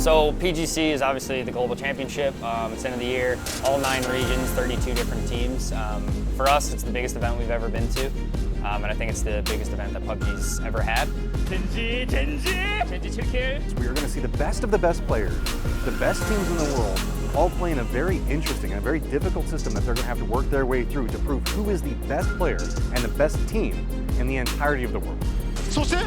So PGC is obviously the global championship. It's end of the year, all 9 regions, 32 different teams. For us, it's the biggest event we've ever been to, and I think it's the biggest event that PUBG's ever had. Genji 2 kills. We are going to see the best of the best players, the best teams in the world, all playing a very interesting and a very difficult system that they're going to have to work their way through to prove who is the best player and the best team in the entirety of the world. そして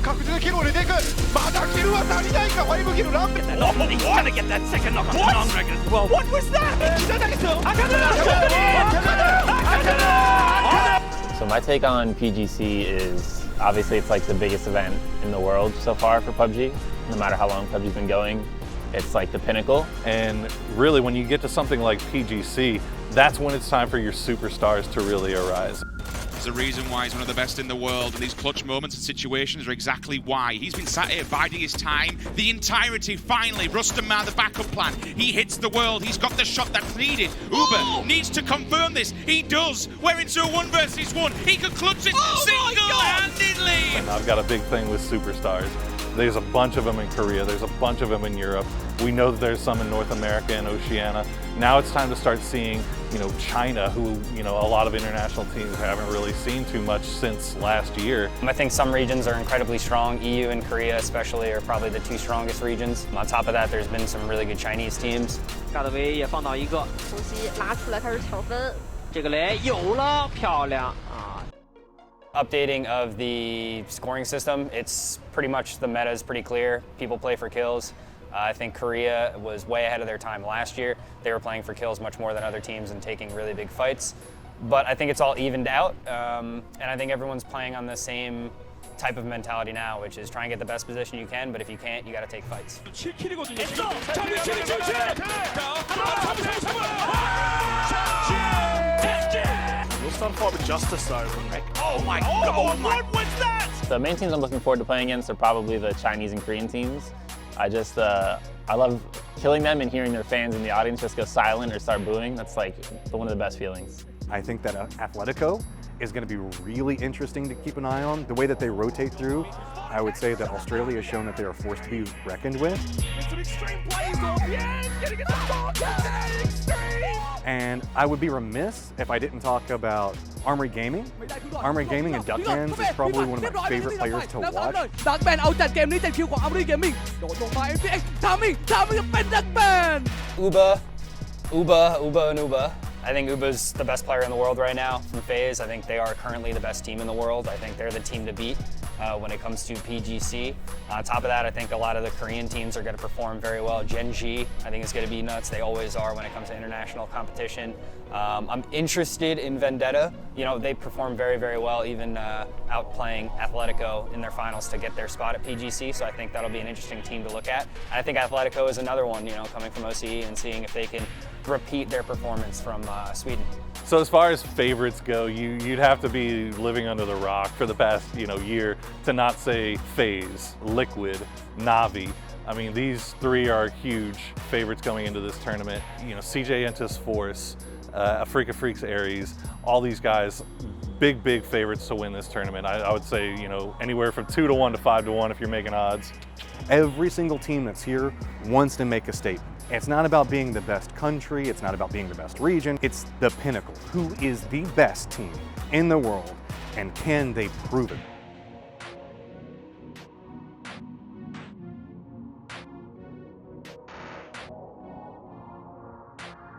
確実なキルを入れていくまだキルは足りないか5キルランペ Oh, he's gonna get that second knock on the non-dragon as well. What was that? So my take on PGC is obviously it's like the biggest event in the world so far for PUBG. No matter how long PUBG's been going, it's like the pinnacle. And really when you get to something like PGC, that's when it's time for your superstars to really arise. There's a reason why he's one of the best in the world, and these clutch moments and situations are exactly why. He's been sat here biding his time the entirety. Finally, Rustamar, the backup plan. He hits the world. He's got the shot that's needed. Uber needs to confirm this. He does. We're into a 1 versus 1. He could clutch it single-handedly. And I've got a big thing with superstars. There's a bunch of them in Korea. There's a bunch of them in Europe. We know that there's some in North America and Oceania. Now it's time to start seeing, China, who, a lot of international teams haven't really seen too much since last year. I think some regions are incredibly strong. EU and Korea especially are probably the 2 strongest regions. On top of that, there's been some really good Chinese teams. 大的威也放到一个，熟悉拉出来开始抢分，这个雷有了，漂亮啊！ Updating of the scoring system, it's pretty much the meta is pretty clear. People play for kills. I think Korea was way ahead of their time last year. They were playing for kills much more than other teams and taking really big fights. But I think it's all evened out, and I think everyone's playing on the same type of mentality now, which is try and get the best position you can, but if you can't, you got to take fights. 7킬이거든요. We'll start fight with Justice though. Oh my God! What was that? The main teams I'm looking forward to playing against are probably the Chinese and Korean teams. I love killing them and hearing their fans in the audience just go silent or start booing. That's like one of the best feelings. I think that Atletico is going to be really interesting to keep an eye on. The way that they rotate through, I would say that Australia has shown that they are forced to be reckoned with. Some extreme plays off the end, getting it to extreme. And I would be remiss if I didn't talk about Armour Gaming. Armour Gaming and Duckmans is probably one of my favorite players to watch. Duckman เอาจัดเกมนี้7คิวของ Armour Gaming โดดลงมา MPX ทำเป็น Duckman Uba. I think Uba's the best player in the world right now from FaZe. I think they are currently the best team in the world. I think they're the team to beat when it comes to PGC. On top of that, I think a lot of the Korean teams are going to perform very well. Genji, I think, is going to be nuts. They always are when it comes to international competition. I'm interested in Vendetta. They perform very, very well, even outplaying Atletico in their finals to get their spot at PGC. So I think that'll be an interesting team to look at. And I think Atletico is another one, coming from OCE and seeing if they can repeat their performance from Sweden. So as far as favorites go, you'd have to be living under the rock for the past year to not say FaZe, Liquid, Na'Vi. I mean, these 3 are huge favorites going into this tournament. CJ Entus Force, Afrika Freaks Ares, all these guys, big favorites to win this tournament. I would say, anywhere from 2 to 1 to 5 to 1 if you're making odds. Every single team that's here wants to make a statement. It's not about being the best country, it's not about being the best region, it's the pinnacle. Who is the best team in the world, and can they prove it?